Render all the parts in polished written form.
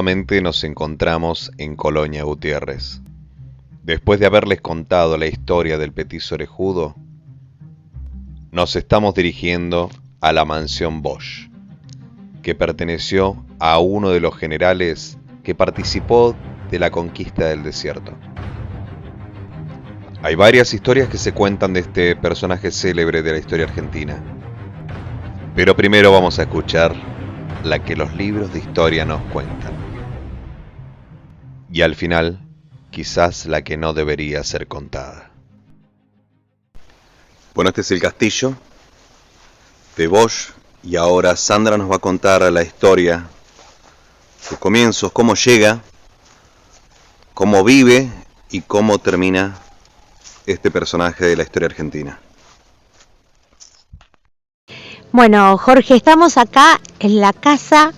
nuevamente nos encontramos en Colonia Gutiérrez. Después de haberles contado la historia del petiso orejudo, nos estamos dirigiendo a la mansión Bosch, que perteneció a uno de los generales que participó de la conquista del desierto. Hay varias historias que se cuentan de este personaje célebre de la historia argentina, pero primero vamos a escuchar la que los libros de historia nos cuentan. Y al final, quizás la que no debería ser contada. Bueno, este es el castillo de Bosch y ahora Sandra nos va a contar la historia, sus comienzos, cómo llega, cómo vive y cómo termina este personaje de la historia argentina. Bueno, Jorge, estamos acá en la casa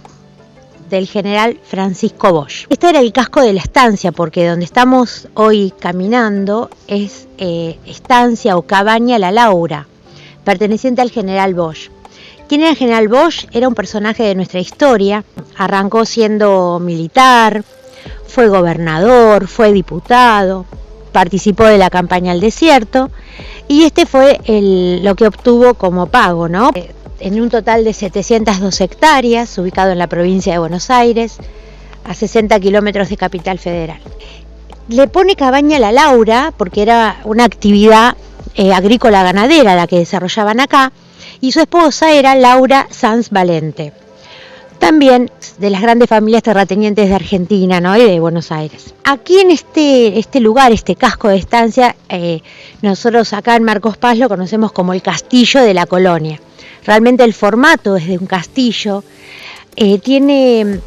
del general Francisco Bosch. Este era el casco de la estancia, porque donde estamos hoy caminando es estancia o cabaña La Laura, perteneciente al general Bosch. ¿Quién era el general Bosch? Era un personaje de nuestra historia. Arrancó siendo militar, fue gobernador, fue diputado, participó de la campaña al desierto y este fue lo que obtuvo como pago, ¿no? En un total de 702 hectáreas, ubicado en la provincia de Buenos Aires, a 60 kilómetros de Capital Federal. Le pone cabaña La Laura porque era una actividad agrícola ganadera la que desarrollaban acá, y su esposa era Laura Sanz Valente, también de las grandes familias terratenientes de Argentina, ¿no? Y de Buenos Aires. Aquí en este lugar, este casco de estancia, nosotros acá en Marcos Paz lo conocemos como el Castillo de la Colonia. Realmente el formato es de un castillo, tiene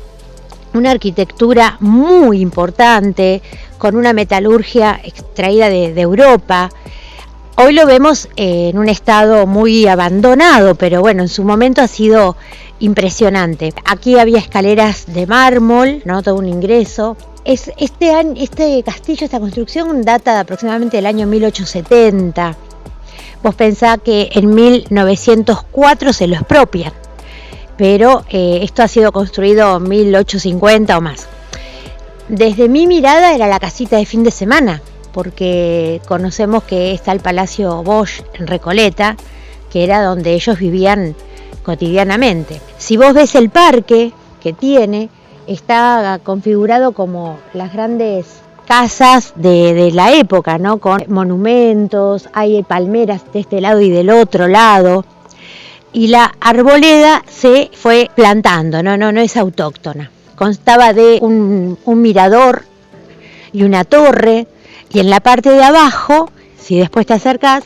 una arquitectura muy importante, con una metalurgia extraída de Europa. Hoy lo vemos en un estado muy abandonado, pero bueno, en su momento ha sido impresionante. Aquí había escaleras de mármol, ¿no? Todo un ingreso. Este castillo, esta construcción data de aproximadamente del año 1870. Vos pensás que en 1904 se lo expropian, pero esto ha sido construido en 1850 o más. Desde mi mirada era la casita de fin de semana, porque conocemos que está el Palacio Bosch en Recoleta, que era donde ellos vivían cotidianamente. Si vos ves el parque que tiene, está configurado como las grandes casas de la época, ¿no? Con monumentos, hay palmeras de este lado y del otro lado, y la arboleda se fue plantando, no es autóctona. Constaba de un mirador y una torre, y en la parte de abajo, si después te acercás,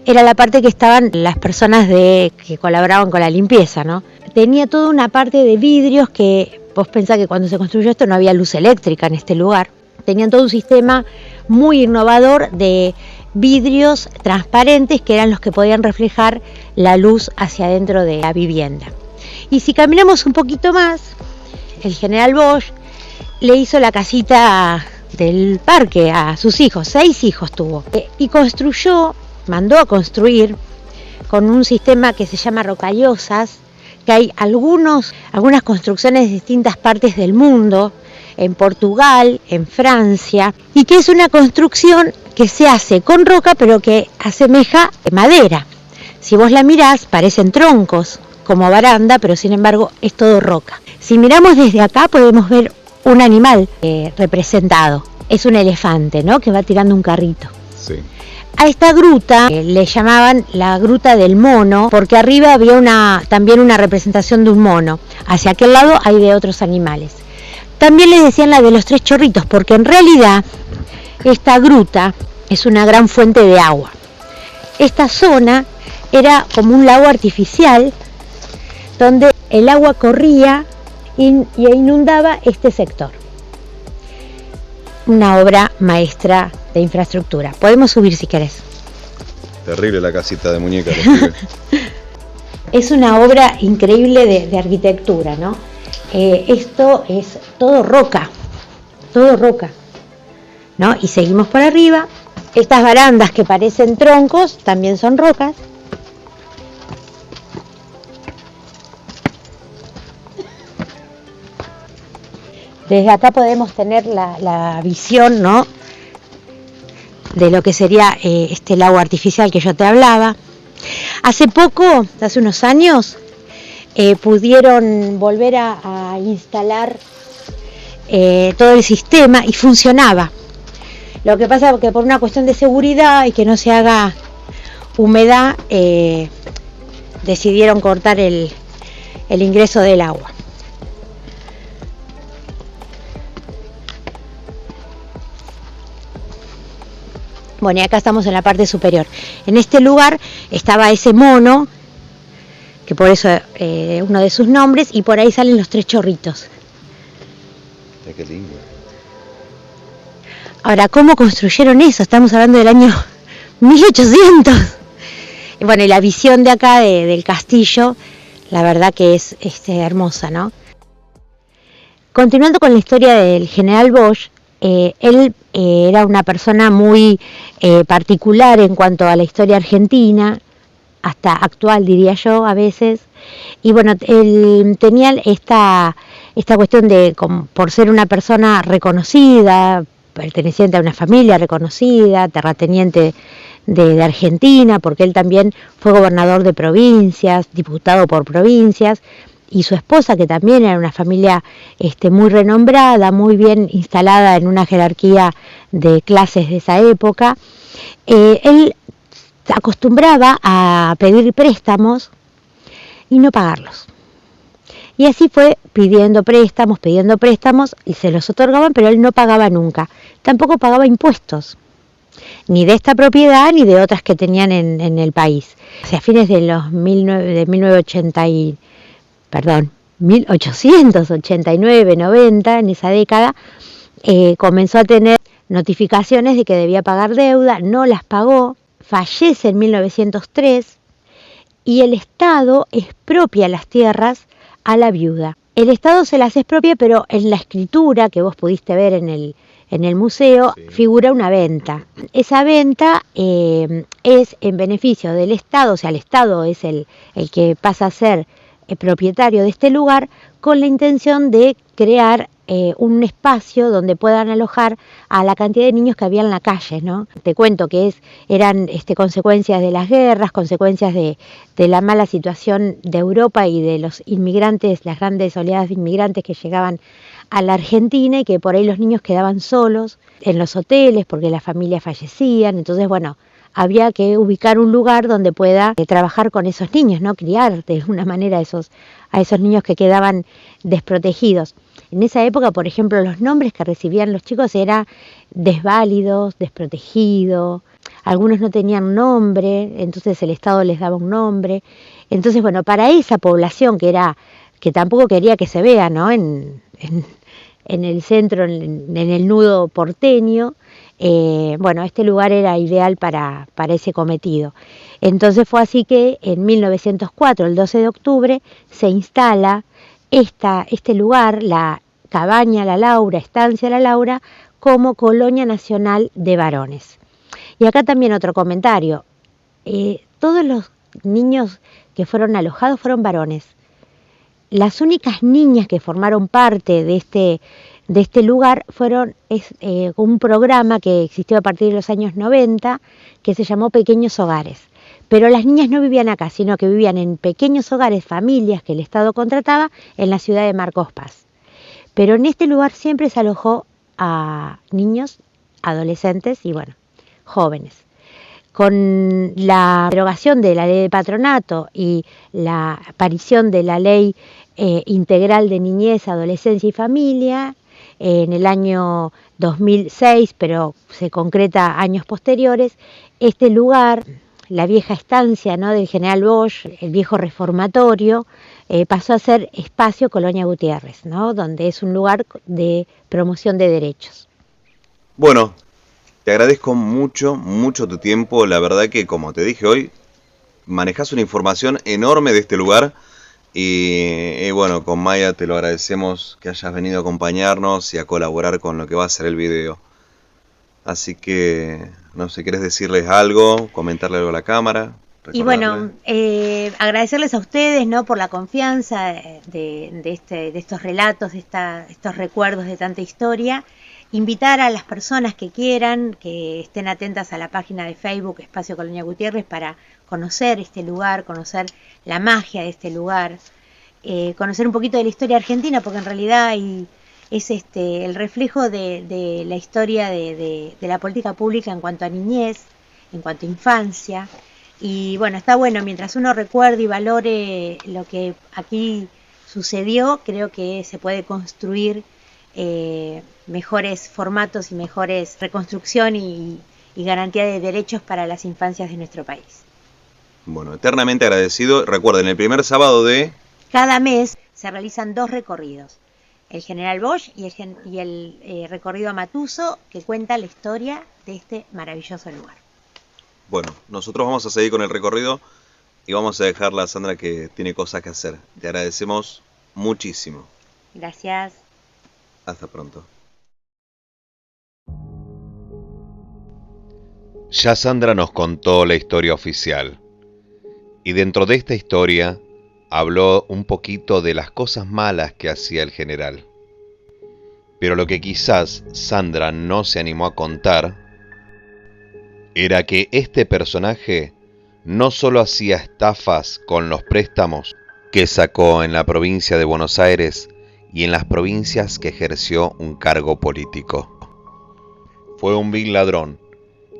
era la parte que estaban las personas que colaboraban con la limpieza, ¿no? Tenía toda una parte de vidrios que vos pensás que cuando se construyó esto no había luz eléctrica en este lugar. Tenían todo un sistema muy innovador de vidrios transparentes que eran los que podían reflejar la luz hacia adentro de la vivienda. Y si caminamos un poquito más, el general Bosch le hizo la casita del parque a sus hijos, 6 hijos tuvo, y mandó a construir con un sistema que se llama rocallosas, que hay algunas construcciones de distintas partes del mundo, en Portugal, en Francia, y que es una construcción que se hace con roca pero que asemeja madera. Si vos la mirás, parecen troncos como baranda, pero sin embargo es todo roca. Si miramos desde acá podemos ver un animal representado. Es un elefante, ¿no? Que va tirando un carrito. Sí. A esta gruta le llamaban la Gruta del Mono, porque arriba había también una representación de un mono. Hacia aquel lado hay de otros animales. También les decían la de los 3 chorritos, porque en realidad esta gruta es una gran fuente de agua. Esta zona era como un lago artificial, donde el agua corría y inundaba este sector. Una obra maestra de infraestructura. Podemos subir si querés. Terrible la casita de muñeca. Es una obra increíble de arquitectura, ¿no? Esto es todo roca, ¿no? Y seguimos por arriba. Estas barandas que parecen troncos también son rocas. Desde acá podemos tener la visión, ¿no?, de lo que sería este lago artificial que yo te hablaba. Hace poco, hace unos años, pudieron volver a instalar todo el sistema y funcionaba. Lo que pasa es que por una cuestión de seguridad y que no se haga humedad, decidieron cortar el ingreso del agua. Bueno, y acá estamos en la parte superior. En este lugar estaba ese mono, que por eso uno de sus nombres, y por ahí salen los 3 chorritos. Qué lindo. Ahora, ¿cómo construyeron eso? Estamos hablando del año 1800. Y bueno, y la visión de acá del castillo, la verdad que es hermosa, ¿no? Continuando con la historia del general Bosch, él era una persona muy particular en cuanto a la historia argentina, hasta actual diría yo a veces, y bueno, él tenía esta cuestión de, por ser una persona reconocida, perteneciente a una familia reconocida, terrateniente de Argentina, porque él también fue gobernador de provincias, diputado por provincias, y su esposa, que también era una familia muy renombrada, muy bien instalada en una jerarquía de clases de esa época, él acostumbraba a pedir préstamos y no pagarlos. Y así fue pidiendo préstamos, y se los otorgaban, pero él no pagaba nunca. Tampoco pagaba impuestos, ni de esta propiedad ni de otras que tenían en el país. Hacia fines de los 1889-90, en esa década, comenzó a tener notificaciones de que debía pagar deuda, no las pagó, fallece en 1903 y el Estado expropia las tierras a la viuda. El Estado se las expropia, pero en la escritura que vos pudiste ver en el museo, sí, figura una venta. Esa venta es en beneficio del Estado, o sea, el Estado es el que pasa a ser propietario de este lugar, con la intención de crear un espacio donde puedan alojar a la cantidad de niños que había en la calle, ¿no? Te cuento que eran consecuencias de las guerras, consecuencias de la mala situación de Europa y de los inmigrantes, las grandes oleadas de inmigrantes que llegaban a la Argentina, y que por ahí los niños quedaban solos en los hoteles porque las familias fallecían. Entonces, bueno, había que ubicar un lugar donde pueda trabajar con esos niños, ¿no? Criar de alguna manera a esos niños que quedaban desprotegidos. En esa época, por ejemplo, los nombres que recibían los chicos eran desválidos, desprotegidos, algunos no tenían nombre, entonces el Estado les daba un nombre. Entonces, bueno, para esa población que tampoco quería que se vea, ¿no?, en el centro, en el nudo porteño, bueno, este lugar era ideal para ese cometido. Entonces fue así que en 1904, el 12 de octubre, se instala este lugar, la Cabaña La Laura, Estancia La Laura, como colonia nacional de varones. Y acá también otro comentario, todos los niños que fueron alojados fueron varones. Las únicas niñas que formaron parte de este lugar fueron un programa que existió a partir de los años 90, que se llamó Pequeños Hogares. Pero las niñas no vivían acá, sino que vivían en pequeños hogares, familias que el Estado contrataba en la ciudad de Marcos Paz. Pero en este lugar siempre se alojó a niños, adolescentes y, bueno, jóvenes. Con la derogación de la ley de patronato y la aparición de la ley integral de niñez, adolescencia y familia, en el año 2006, pero se concreta años posteriores, este lugar, la vieja estancia, ¿no?, del general Bosch, el viejo reformatorio, pasó a ser espacio Colonia Gutiérrez, ¿no?, donde es un lugar de promoción de derechos. Bueno, te agradezco mucho tu tiempo. La verdad que, como te dije hoy, manejas una información enorme de este lugar. Y bueno, con Maya te lo agradecemos que hayas venido a acompañarnos y a colaborar con lo que va a ser el video. Así que, no sé, ¿querés decirles algo? ¿Comentarle algo a la cámara? Y bueno, agradecerles a ustedes, ¿no?, por la confianza de estos relatos, de estos recuerdos de tanta historia. Invitar a las personas que quieran, que estén atentas a la página de Facebook Espacio Colonia Gutiérrez para conocer este lugar, conocer la magia de este lugar, conocer un poquito de la historia argentina, porque en realidad es el reflejo de la historia de la política pública en cuanto a niñez, en cuanto a infancia. Y bueno, está bueno, mientras uno recuerde y valore lo que aquí sucedió, creo que se puede construir mejores formatos y mejores reconstrucción y garantía de derechos para las infancias de nuestro país. Bueno, eternamente agradecido. Recuerden, el primer sábado de cada mes se realizan 2 recorridos, el General Bosch y el recorrido a Matuso, que cuenta la historia de este maravilloso lugar. Bueno, nosotros vamos a seguir con el recorrido y vamos a dejarla a Sandra, que tiene cosas que hacer. Te agradecemos muchísimo. Gracias. Hasta pronto. Ya Sandra nos contó la historia oficial. Y dentro de esta historia habló un poquito de las cosas malas que hacía el general. Pero lo que quizás Sandra no se animó a contar era que este personaje no solo hacía estafas con los préstamos que sacó en la provincia de Buenos Aires y en las provincias que ejerció un cargo político. Fue un vil ladrón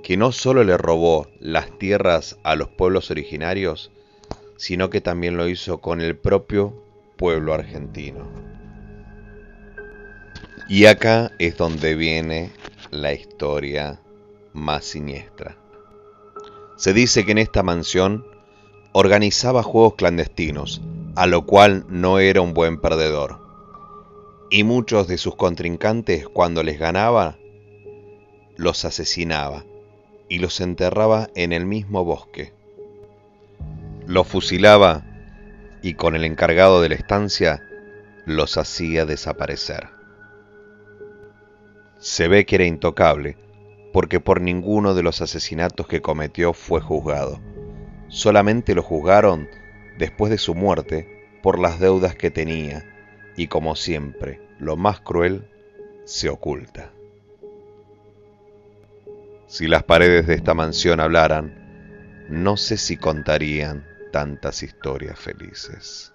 que no solo le robó las tierras a los pueblos originarios, sino que también lo hizo con el propio pueblo argentino. Y acá es donde viene la historia más siniestra. Se dice que en esta mansión organizaba juegos clandestinos, a lo cual no era un buen perdedor. Y muchos de sus contrincantes, cuando les ganaba, los asesinaba y los enterraba en el mismo bosque. Los fusilaba y con el encargado de la estancia los hacía desaparecer. Se ve que era intocable, porque por ninguno de los asesinatos que cometió fue juzgado. Solamente lo juzgaron después de su muerte por las deudas que tenía, y como siempre, lo más cruel se oculta. Si las paredes de esta mansión hablaran, no sé si contarían tantas historias felices.